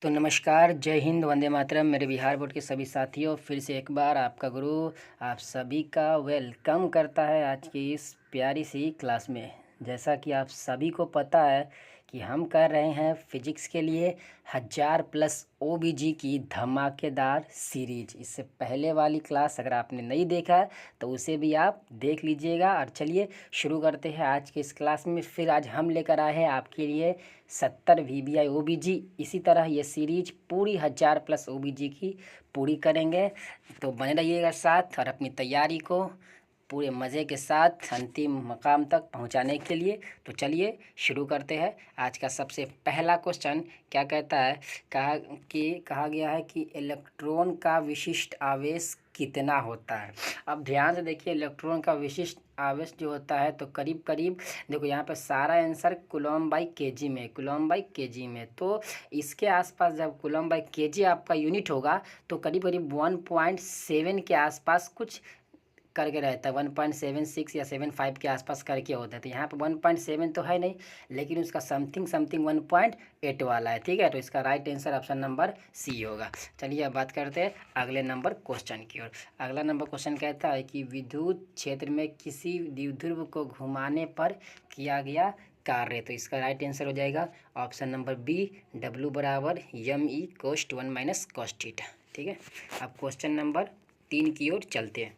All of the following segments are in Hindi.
तो नमस्कार, जय हिंद, वंदे मातरम। मेरे बिहार बोर्ड के सभी साथियों, फिर से एक बार आपका गुरु आप सभी का वेलकम करता है आज की इस प्यारी सी क्लास में। जैसा कि आप सभी को पता है कि हम कर रहे हैं फिजिक्स के लिए 1000+ ओबीजी की धमाकेदार सीरीज। इससे पहले वाली क्लास अगर आपने नहीं देखा है तो उसे भी आप देख लीजिएगा। और चलिए शुरू करते हैं आज के इस क्लास में। फिर आज हम लेकर आए हैं आपके लिए 70 VBI OBG। इसी तरह ये सीरीज पूरी 1000+ OBG की पूरी करेंगे। तो बने रहिएगा साथ और अपनी तैयारी को पूरे मज़े के साथ अंतिम मकाम तक पहुंचाने के लिए। तो चलिए शुरू करते हैं। आज का सबसे पहला क्वेश्चन क्या कहता है, कहा गया है कि इलेक्ट्रॉन का विशिष्ट आवेश कितना होता है। अब ध्यान से देखिए, इलेक्ट्रॉन का विशिष्ट आवेश जो होता है तो करीब करीब देखो यहाँ पे सारा आंसर कूलम्ब/kg में, कूलम्ब/kg में। तो इसके आसपास जब कूलम्ब/kg आपका यूनिट होगा तो करीब करीब 1.7 के आसपास कुछ करके रहता है। 1.76 या 75 के आसपास करके होता है। तो यहाँ पे 1.7 तो है नहीं, लेकिन उसका समथिंग 1.8 वाला है। ठीक है, तो इसका right answer option number C होगा। चलिए अब बात करते हैं अगले नंबर क्वेश्चन की ओर। अगला नंबर क्वेश्चन कहता है कि विद्युत क्षेत्र में किसी द्विध्रुव को घुमाने पर किया गया कार्य। तो इसका राइट आंसर हो जाएगा ऑप्शन नंबर बी, W बराबर ME cos 1 - cos थीटा। ठीक है, अब क्वेश्चन नंबर 3 की ओर चलते हैं।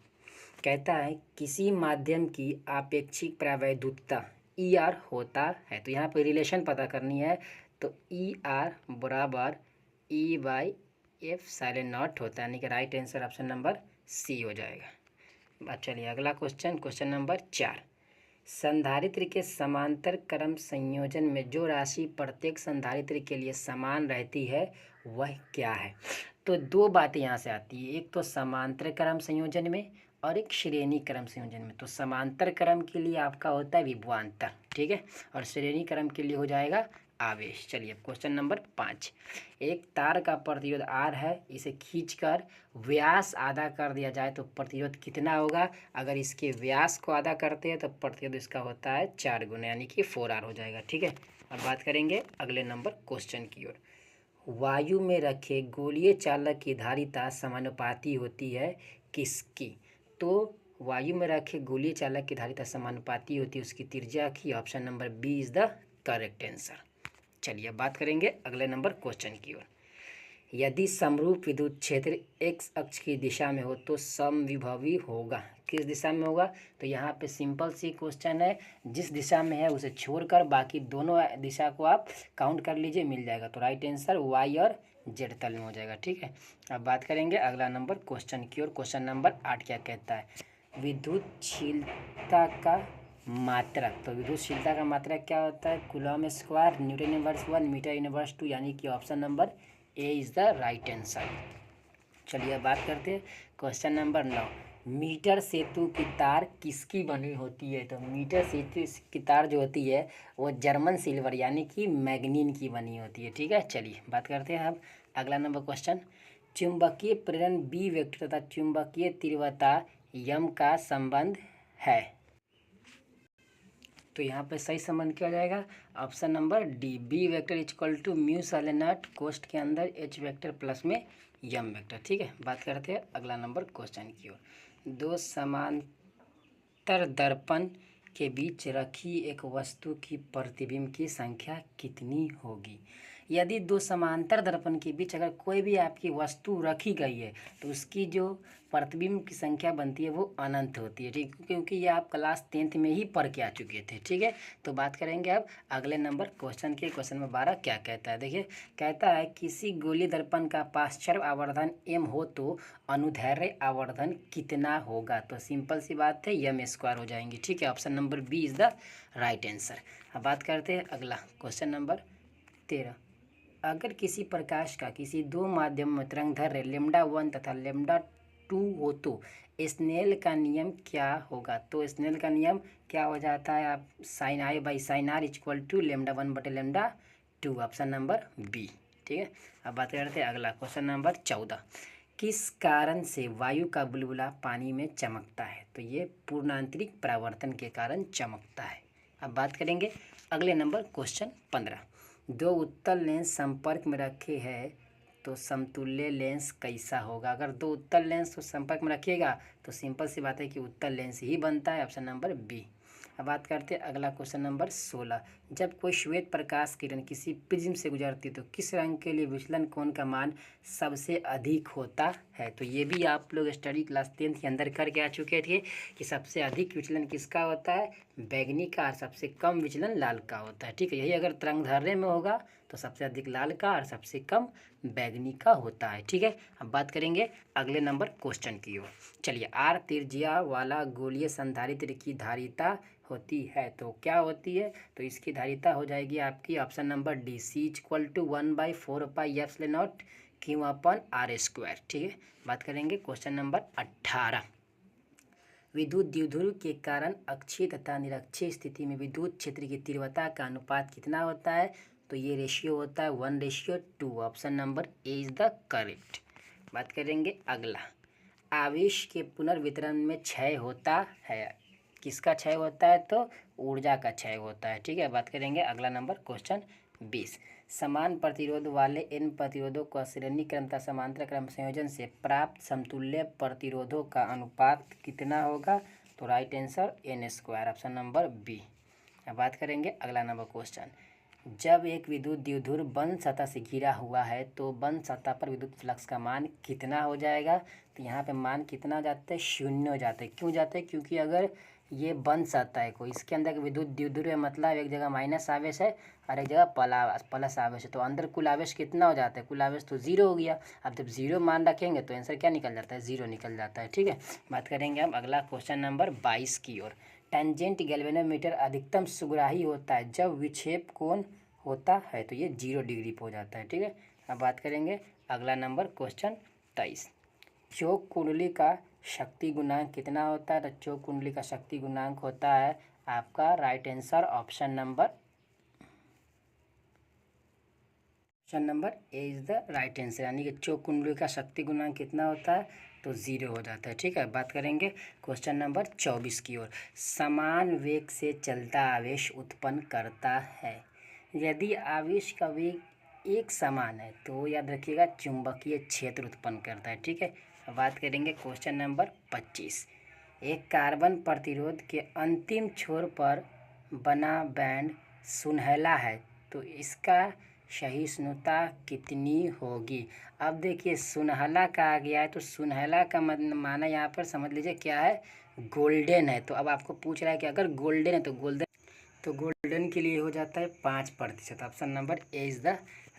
कहता है किसी माध्यम की आपेक्षिक प्रावैधुतता ER होता है। तो यहाँ पे रिलेशन पता करनी है। तो ER बराबर E/F∁0 होता है, यानी कि right answer option number C हो जाएगा। बात चलिए अगला क्वेश्चन, क्वेश्चन नंबर 4। संधारित्र के समांतर क्रम संयोजन में जो राशि प्रत्येक संधारित्र के लिए समान रहती है वह क्या है। तो दो बातें यहाँ से आती है, एक तो समांतर क्रम संयोजन में और एक श्रेणी क्रम संयोजन में। तो समांतर क्रम के लिए आपका होता है विभवांतर, ठीक है, और श्रेणी क्रम के लिए हो जाएगा आवेश। चलिए क्वेश्चन नंबर 5। एक तार का प्रतिरोध R है, इसे खींचकर व्यास आधा कर दिया जाए तो प्रतिरोध कितना होगा। अगर इसके व्यास को आधा करते हैं तो प्रतिरोध इसका होता है 4 गुना, यानी कि 4R हो जाएगा। ठीक है, अब बात करेंगे अगले नंबर क्वेश्चन की ओर। वायु में रखे गोलीय चालक की धारिता समानुपाती होती है किसकी। तो वायु में रखे गोलीय चालक की धारिता समानुपाती होती है उसकी त्रिज्या की। Option number B is the correct answer. चलिए अब बात करेंगे अगले नंबर क्वेश्चन की ओर। यदि समरूप विद्युत क्षेत्र x अक्ष की दिशा में हो तो समविभवी होगा। किस दिशा में होगा, तो यहाँ पे सिंपल सी क्वेश्चन है, जिस दिशा में है उसे छोड़कर बाकी दोनों दिशा को आप काउंट कर लीजिए, मिल जाएगा। तो राइट आंसर y और z तल में हो जाएगा। ठीक है, अब बात करेंगे अगला नंबर क्वेश्चन की ओर। क्वेश्चन नंबर 8 क्या कहता है, विद्युतशीलता का मात्रक। तो विद्युतशीलता का मात्रक क्या होता है, coulomb square newton inverse 1 metre inverse 2, यानी कि option number A is the right answer. चलिए बात करते हैं क्वेश्चन नंबर 9। मीटर सेतु की तार किसकी बनी होती है। तो मीटर सेतु की तार जो होती है वो जर्मन सिल्वर यानी कि मैग्नीन की बनी होती है। ठीक है, चलिए बात करते हैं अब अगला नंबर क्वेश्चन। चुंबकीय प्रेरण B वेक्टर तथा चुंबकीय तीव्रता M का संबंध है। तो यहाँ पे सही संबंध क्या हो जाएगा, option number D, B vector equal to μ/0 कोष्ठ के अंदर H वेक्टर प्लस में M वेक्टर। ठीक है, बात करते हैं अगला नंबर क्वेश्चन की ओर। दो समांतर दर्पण के बीच रखी एक वस्तु की प्रतिबिंब की संख्या कितनी होगी। यदि दो समांतर दर्पण के बीच अगर कोई भी आपकी वस्तु रखी गई है तो उसकी जो प्रतिबिंब की संख्या बनती है वो अनंत होती है। ठीक, क्योंकि ये आप क्लास 10th में ही पढ़ के आ चुके थे। ठीक है, तो बात करेंगे अब अगले नंबर क्वेश्चन के। क्वेश्चन नंबर 12 क्या कहता है, देखिए कहता है किसी गोलीय दर्पण का पार्श्व आवर्धन m हो तो अनुदैर्ध्य आवर्धन कितना होगा। तो सिंपल सी बात है, m² हो जाएंगी। ठीक है, option number B is the right answer. अब बात करते हैं अगला क्वेश्चन नंबर 13। अगर किसी प्रकाश का किसी दो माध्यम में तरंगदैर्घ्य λ1 तथा λ2 हो तो स्नेल का नियम क्या होगा। तो स्नेल का नियम क्या हो जाता है, आप sin I/sin r equal to λ1/λ2, option number B. ठीक है, अब बात करते हैं अगला क्वेश्चन नंबर 14। किस कारण से वायु का बुलबुला पानी में चमकता है। तो ये पूर्णांतरिक परावर्तन के कारण चमकता है। अब बात करेंगे अगले नंबर क्वेश्चन 15। दो उत्तल लेंस संपर्क में रखे हैं तो समतुल्य लेंस कैसा होगा। अगर दो उत्तल लेंस को संपर्क में रखिएगा तो सिंपल सी बात है कि उत्तल लेंस ही बनता है, ऑप्शन नंबर बी। अब बात करते हैं अगला क्वेश्चन नंबर 16। जब कोई श्वेत प्रकाश किरण किसी प्रिज्म से गुजरती है तो किस रंग के लिए विचलन कोण का मान सबसे अधिक होता है। तो ये भी आप लोग स्टडी क्लास 10th के अंदर करके आ चुके थे कि सबसे अधिक विचलन किसका होता है, बैगनी का, और सबसे कम विचलन लाल का होता है। ठीक है, यही अगर तरंगदैर्ध्य में होगा तो सबसे अधिक लाल का और सबसे कम बैगनी का होता है। ठीक है, अब बात करेंगे अगले नंबर क्वेश्चन की ओर। चलिए, आर त्रिज्या वाला गोलीय संधारित्र की धारिता होती है तो क्या होती है। तो इसकी धारिता हो जाएगी आपकी option number D, C=1/4πε0 Q/r²। ठीक है, बात करेंगे क्वेश्चन नंबर 18। विद्युत द्विध्रुव के कारण अक्षीय तथा निरक्षीय स्थिति में विद्युत क्षेत्र की तीव्रता का अनुपात कितना होता है। तो ये रेशियो होता है 1:2। Option number A is the correct. बात करेंगे अगला, आवेश के पुनर्वितरण में क्षय होता है। किसका क्षय होता है, तो ऊर्जा का क्षय होता है। ठीक है, बात करेंगे अगला नंबर क्वेश्चन 20। समान प्रतिरोध वाले n प्रतिरोधों को श्रेणी क्रम तथा समांतर क्रम संयोजन से प्राप्त समतुल्य प्रतिरोधों का अनुपात कितना होगा। तो right answer n², option number B. अब बात करेंगे अगला नंबर क्वेश्चन। जब एक विद्युत द्विध्रुव बंद सतह से घिरा हुआ है तो बंद सतह पर विद्युत फ्लक्स का मान कितना हो जाएगा। तो यहाँ पे मान कितना हो जाता है, 0 हो जाता है। क्यों जाता है, क्योंकि अगर ये बंद सतह है कोई, इसके अंदर विद्युत द्विध्रुव है, मतलब एक जगह माइनस आवेश है और एक जगह प्लस आवेश है, तो अंदर कुल आवेश कितना हो जाता है, कुल आवेश तो 0 हो गया। अब जब 0 मान रखेंगे तो आंसर क्या निकल जाता है, 0 निकल जाता है। ठीक है, बात करेंगे हम अगला क्वेश्चन नंबर 22 की ओर। टेंजेंट गैल्वेनोमीटर अधिकतम सुग्राही होता है जब विक्षेप कोण होता है तो ये 0 डिग्री पे हो जाता है। ठीक है, अब बात करेंगे अगला नंबर क्वेश्चन 23। चौक कुंडली का शक्ति गुणांक कितना होता है। तो चौक कुंडली का शक्ति गुणांक होता है आपका right answer option number A is the right answer, यानी कि चौक कुंडली का शक्ति गुणांक कितना होता है, तो 0 हो जाता है। ठीक है, बात करेंगे क्वेश्चन नंबर 24 की ओर। समान वेग से चलता आवेश उत्पन्न करता है। यदि आवेश का वेग एक समान है तो याद रखिएगा चुंबकीय क्षेत्र उत्पन्न करता है। ठीक है, अब बात करेंगे क्वेश्चन नंबर 25। एक कार्बन प्रतिरोध के अंतिम छोर पर बना बैंड सुनहला है तो इसका सहिष्णुता कितनी होगी। अब देखिए सुनहला का आ गया है तो सुनहला का माना यहाँ पर समझ लीजिए क्या है, गोल्डन है। तो अब आपको पूछ रहा है कि अगर गोल्डन है तो गोल्डन के लिए हो जाता है 5%। Option number A is the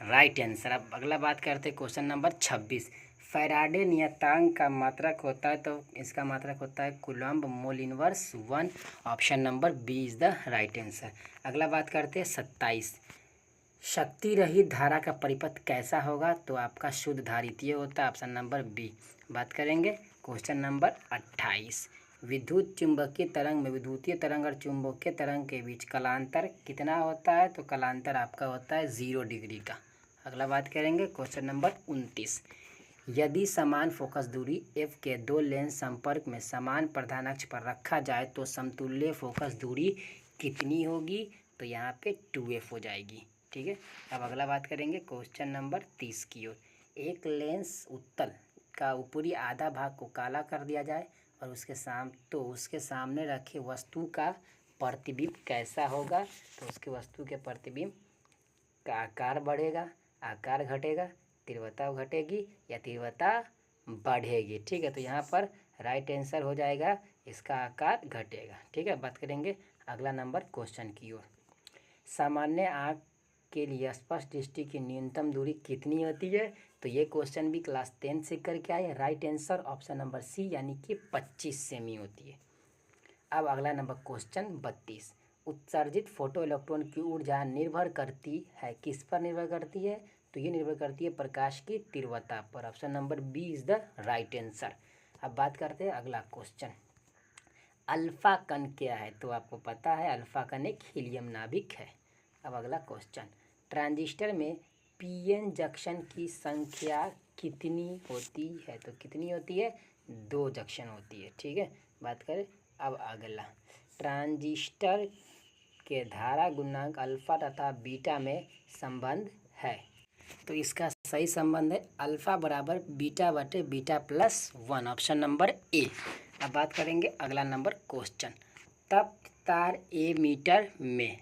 right answer. अब अगला बात करते हैं क्वेश्चन नंबर 26। फैराडे नियतांक का मात्रक होता है तो इसका मात्रक होता है coulomb mole inverse 1। Option number B is the right answer. अगला बात करते हैं 27। शक्ति रहित धारा का परिपथ कैसा होगा। तो आपका शुद्ध धारितीय होता है, ऑप्शन नंबर बी। बात करेंगे क्वेश्चन नंबर 28। विद्युत चुंबकीय तरंग में विद्युतीय तरंग और चुंबकीय तरंग के बीच कलांतर कितना होता है। तो कलांतर आपका होता है 0 डिग्री का। अगला बात करेंगे क्वेश्चन नंबर 29। यदि समान फोकस दूरी f के दो लेंस संपर्क में समान प्रधान अक्ष पर रखा जाए तो समतुल्य फोकस दूरी कितनी होगी। तो यहाँ पे 2f हो जाएगी। ठीक है, अब अगला बात करेंगे क्वेश्चन नंबर 30 की ओर। एक लेंस उत्तल का ऊपरी आधा भाग को काला कर दिया जाए और उसके सामने रखे वस्तु का प्रतिबिंब कैसा होगा। तो उसके वस्तु के प्रतिबिंब का आकार बढ़ेगा, आकार घटेगा, तीव्रता घटेगी या तीव्रता बढ़ेगी। ठीक है, तो यहाँ पर राइट आंसर हो जाएगा इसका आकार घटेगा। ठीक है, बात करेंगे अगला नंबर क्वेश्चन की ओर। सामान्य आँख के लिए स्पष्ट दृष्टि की न्यूनतम दूरी कितनी होती है। तो ये क्वेश्चन भी क्लास 10 से करके आए। Right answer option number C, यानी कि 25 सेमी होती है। अब अगला नंबर क्वेश्चन 32। उत्सर्जित फोटो इलेक्ट्रॉन की ऊर्जा निर्भर करती है, किस पर निर्भर करती है। तो ये निर्भर करती है प्रकाश की तीव्रता पर। Option number B is the right answer. अब बात करते हैं अगला क्वेश्चन। अल्फा कण क्या है। तो आपको पता है अल्फा कण एक हीलियम नाभिक है। अब अगला क्वेश्चन, ट्रांजिस्टर में पीएन जंक्शन की संख्या कितनी होती है। तो कितनी होती है, 2 जंक्शन होती है। ठीक है, बात करें अब अगला, ट्रांजिस्टर के धारा गुणांक अल्फा तथा बीटा में संबंध है। तो इसका सही संबंध है अल्फा बराबर बीटा बटे बीटा प्लस 1, ऑप्शन नंबर ए। अब बात करेंगे अगला नंबर क्वेश्चन, तप्त तार ए मीटर में।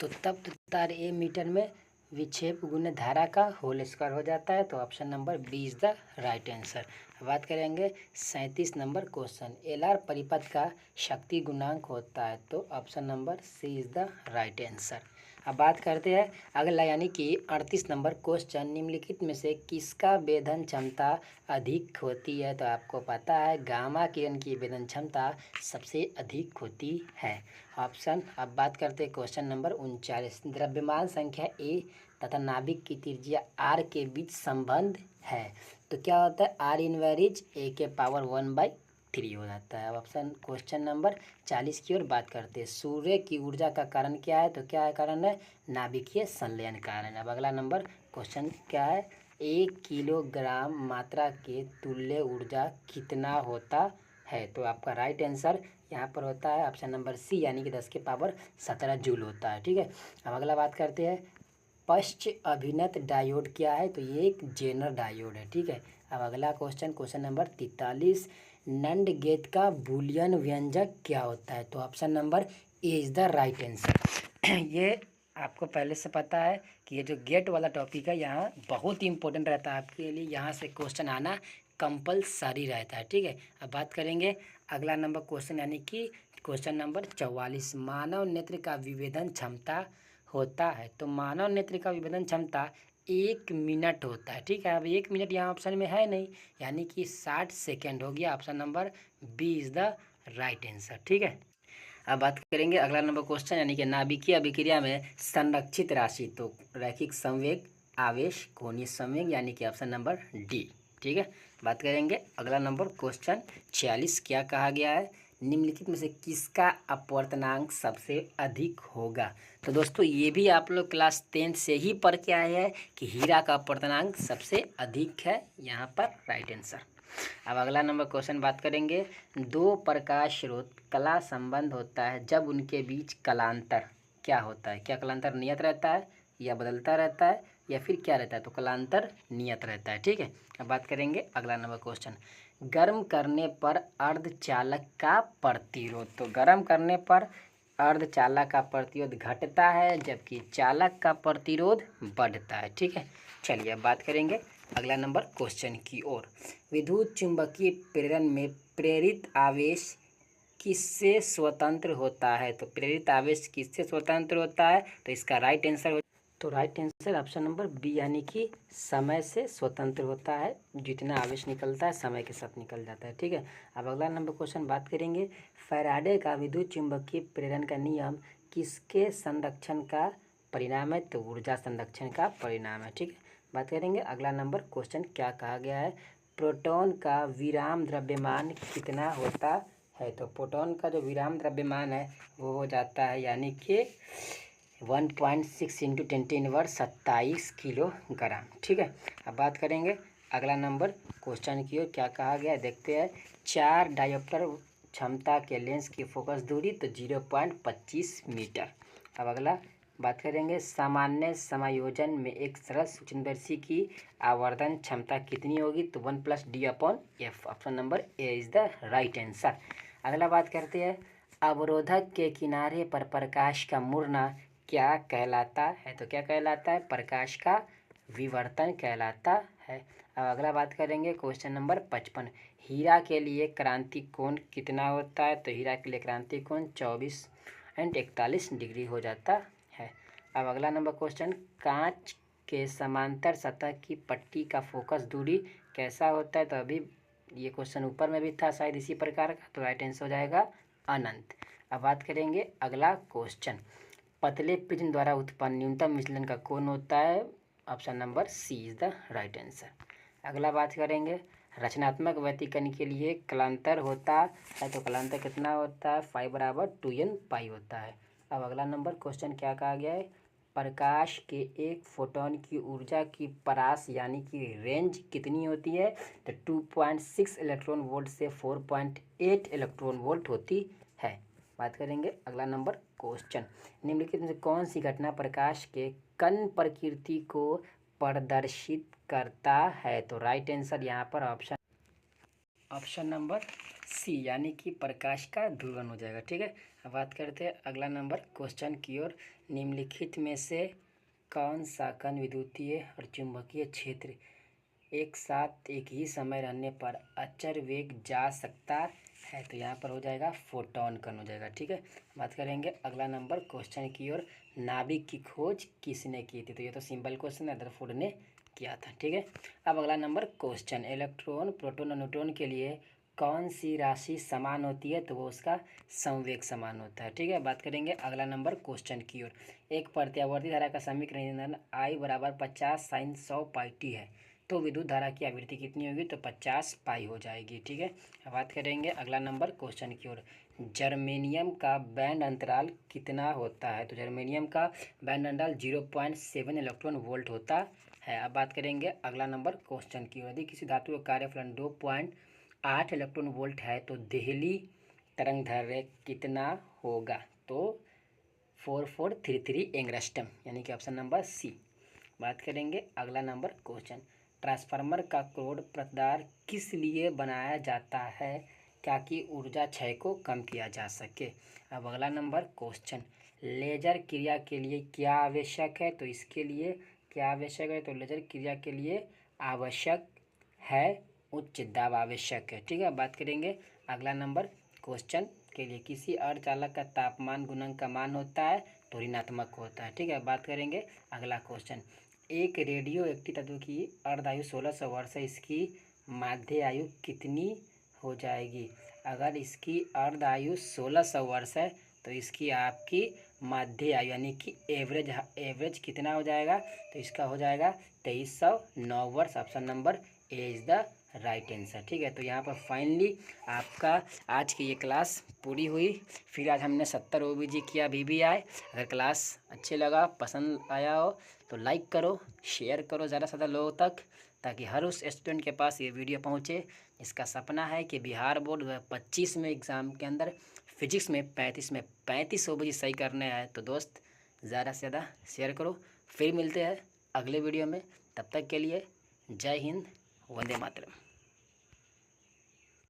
तो तप्त तार ए मीटर में विक्षेप गुना धारा का होल स्क्वायर हो जाता है, तो option number B is the right answer. बात करेंगे 37 नंबर क्वेश्चन, एल आर परिपथ का शक्ति गुणांक होता है, तो option number C is the right answer. अब बात करते हैं अगला यानी कि 38 नंबर क्वेश्चन, निम्नलिखित में से किसका वेधन क्षमता अधिक होती है। तो आपको पता है गामा किरण की वेधन क्षमता सबसे अधिक होती है, ऑप्शन। अब बात करते हैं क्वेश्चन नंबर 39, द्रव्यमान संख्या ए तथा नाभिक की त्रिज्या आर के बीच संबंध है, तो क्या होता है आर इनवेरिज ए के पावर 1/3 हो जाता है। अब ऑप्शन क्वेश्चन नंबर 40 की ओर बात करते हैं, सूर्य की ऊर्जा का कारण क्या है। तो क्या है कारण है, नाभिकीय संलयन कारण। अब अगला नंबर क्वेश्चन क्या है, 1 किलोग्राम मात्रा के तुल्य ऊर्जा कितना होता है। तो आपका राइट आंसर यहाँ पर होता है ऑप्शन नंबर सी, यानी कि 10 के पावर 17 जूल होता है। ठीक है, अब अगला बात करते हैं पश्च अभिनत डायोड क्या है। तो ये एक जेनर डायोड है। ठीक है, अब अगला क्वेश्चन नंबर 43, नंड गेट का बूलियन व्यंजक क्या होता है। तो option number A is the right answer. ये आपको पहले से पता है कि ये जो गेट वाला टॉपिक है यहाँ बहुत ही इंपॉर्टेंट रहता है आपके लिए, यहाँ से क्वेश्चन आना कंपलसरी रहता है। ठीक है, अब बात करेंगे अगला नंबर क्वेश्चन यानी कि क्वेश्चन नंबर 44, मानव नेत्र का विभेदन क्षमता होता है। तो मानव नेत्र का विभेदन क्षमता 1 मिनट होता है। ठीक है, अब 1 मिनट यहाँ ऑप्शन में है नहीं, यानी कि 60 सेकेंड हो गया, option number B is the right answer. ठीक है, अब बात करेंगे अगला नंबर क्वेश्चन यानी कि नाभिकीय अभिक्रिया में संरक्षित राशि। तो रैखिक संवेग, आवेश, कोणीय संवेग, यानी कि ऑप्शन नंबर डी। ठीक है, बात करेंगे अगला नंबर क्वेश्चन 46, क्या कहा गया है, निम्नलिखित में से किसका अपवर्तनांक सबसे अधिक होगा। तो दोस्तों ये भी आप लोग क्लास 10 से ही पढ़ के आए हैं कि हीरा का अपवर्तनांक सबसे अधिक है, यहाँ पर राइट आंसर। अब अगला नंबर क्वेश्चन बात करेंगे, दो प्रकाश स्रोत कला संबंध होता है जब उनके बीच कलांतर क्या होता है। क्या कलांतर नियत रहता है या बदलता रहता है या फिर क्या रहता है। तो कलांतर नियत रहता है। ठीक है, अब बात करेंगे अगला नंबर क्वेश्चन, गर्म करने पर अर्धचालक का प्रतिरोध। तो गर्म करने पर अर्धचालक का प्रतिरोध घटता है जबकि चालक का प्रतिरोध बढ़ता है। ठीक है, चलिए अब बात करेंगे अगला नंबर क्वेश्चन की ओर, विद्युत चुंबकीय प्रेरण में प्रेरित आवेश किससे स्वतंत्र होता है। तो प्रेरित आवेश किससे स्वतंत्र होता है, तो इसका राइट आंसर तो right answer option number B, यानी कि समय से स्वतंत्र होता है। जितना आवेश निकलता है समय के साथ निकल जाता है। ठीक है, अब अगला नंबर क्वेश्चन बात करेंगे, फैराडे का विद्युत चुंबकीय प्रेरण का नियम किसके संरक्षण का परिणाम है। तो ऊर्जा संरक्षण का परिणाम है। ठीक है, बात करेंगे अगला नंबर क्वेश्चन, क्या कहा गया है, प्रोटॉन का विराम द्रव्यमान कितना होता है। तो प्रोटॉन का जो विराम द्रव्यमान है वो हो जाता है यानी कि 1.6 इंटू 10⁻27 किलोग्राम। ठीक है, अब बात करेंगे अगला नंबर क्वेश्चन की ओर, क्या कहा गया है देखते हैं, 4 डायोप्टर क्षमता के लेंस की फोकस दूरी तो 0.25 मीटर। अब अगला बात करेंगे, सामान्य समायोजन में एक सरल सूक्ष्मदर्शी की आवर्धन क्षमता कितनी होगी। तो 1+d/f, option number A is the right answer. अगला बात करते हैं, अवरोधक के किनारे पर प्रकाश का मुड़ना क्या कहलाता है। तो क्या कहलाता है, प्रकाश का विवर्तन कहलाता है। अब अगला बात करेंगे क्वेश्चन नंबर 55, हीरा के लिए क्रांति कोण कितना होता है। तो हीरा के लिए क्रांति कोण 24.41 डिग्री हो जाता है। अब अगला नंबर क्वेश्चन, कांच के समांतर सतह की पट्टी का फोकस दूरी कैसा होता है। तो अभी ये क्वेश्चन ऊपर में भी था शायद इसी प्रकार का, तो राइट आंसर हो जाएगा अनंत। अब बात करेंगे अगला क्वेश्चन, पतले प्रिज्म द्वारा उत्पन्न न्यूनतम विचलन का कोण होता है, option number C is the right answer. अगला बात करेंगे, रचनात्मक व्यतिकरण के लिए कलांतर होता है। तो कलांतर कितना होता है, 5/2n होता है। अब अगला नंबर क्वेश्चन क्या कहा गया है, प्रकाश के एक फोटोन की ऊर्जा की परास यानी कि रेंज कितनी होती है। तो 2.6 इलेक्ट्रॉन वोल्ट से 4.8 इलेक्ट्रॉन वोल्ट होती है। बात करेंगे अगला नंबर क्वेश्चन, निम्नलिखित में से कौन सी घटना प्रकाश के कण प्रकृति को प्रदर्शित करता है? तो राइट आंसर यहाँ पर ऑप्शन नंबर सी यानी कि प्रकाश का ध्रुवण हो जाएगा। ठीक है, अब बात करते हैं अगला नंबर क्वेश्चन की ओर, निम्नलिखित में से कौन सा कण विद्युतीय और चुंबकीय क्षेत्र एक साथ एक ही समय रहने पर अचर वेग जा सकता है? तो यहाँ पर हो जाएगा फोटोन कण हो जाएगा। ठीक है, बात करेंगे अगला नंबर क्वेश्चन की ओर, नाभिक की खोज किसने की थी? तो ये तो सिंपल क्वेश्चन है, रदरफोर्ड ने किया था। ठीक है, अब अगला नंबर क्वेश्चन, इलेक्ट्रॉन प्रोटॉन और न्यूट्रॉन के लिए कौन सी राशि समान होती है? तो वो उसका संवेग समान होता है। ठीक है, बात करेंगे अगला नंबर क्वेश्चन की ओर, एक प्रत्यावर्ती धारा का समीकरण I बराबर 50 sin 100 पाई टी है, तो विद्युत धारा की आवृत्ति कितनी होगी? तो 50 पाई हो जाएगी। ठीक है, अब बात करेंगे अगला नंबर क्वेश्चन की ओर, जर्मेनियम का बैंड अंतराल कितना होता है? तो जर्मेनियम का बैंड अंतराल 0.7 इलेक्ट्रॉन वोल्ट होता है। अब बात करेंगे अगला नंबर क्वेश्चन की ओर, यदि किसी धातु का कार्यफलन 2.8 इलेक्ट्रॉन वोल्ट है तो देहली तरंग दैर्घ्य कितना होगा? तो 4433 एंगस्ट्रम, यानी कि ऑप्शन नंबर सी। बात करेंगे अगला नंबर क्वेश्चन, ट्रांसफार्मर का क्रोड प्रदार किस लिए बनाया जाता है ताकि ऊर्जा क्षय को कम किया जा सके? अब अगला नंबर क्वेश्चन, लेजर क्रिया के लिए क्या आवश्यक है? तो इसके लिए क्या आवश्यक है? तो लेजर क्रिया के लिए आवश्यक है उच्च दाब आवश्यक है। ठीक है, बात करेंगे अगला नंबर क्वेश्चन के लिए, किसी अर्धचालक का तापमान गुणांक का मान होता है तो ऋणात्मक होता है। ठीक है, बात करेंगे अगला क्वेश्चन, एक रेडियो एक्टिव तत्व की अर्धायु 1600 वर्ष है, इसकी माध्य आयु कितनी हो जाएगी? अगर इसकी अर्धायु 1600 वर्ष है तो इसकी आपकी माध्य आयु यानी कि एवरेज कितना हो जाएगा? तो इसका हो जाएगा 2309 वर्ष। Option number A is the right answer. ठीक है, तो यहाँ पर फाइनली आपका आज की ये क्लास पूरी हुई। फिर आज हमने 70 OBG किया VBI। अगर क्लास अच्छे लगा, पसंद आया हो तो लाइक करो, शेयर करो ज़्यादा से ज़्यादा लोगों तक, ताकि हर उस स्टूडेंट के पास ये वीडियो पहुँचे। इसका सपना है कि बिहार बोर्ड 2025 में एग्ज़ाम के अंदर फिजिक्स में 35 OBG सही करने आए। तो दोस्त ज़्यादा से ज़्यादा शेयर करो। फिर मिलते हैं अगले वीडियो में, तब तक के लिए जय हिंद, वंदे मातरम।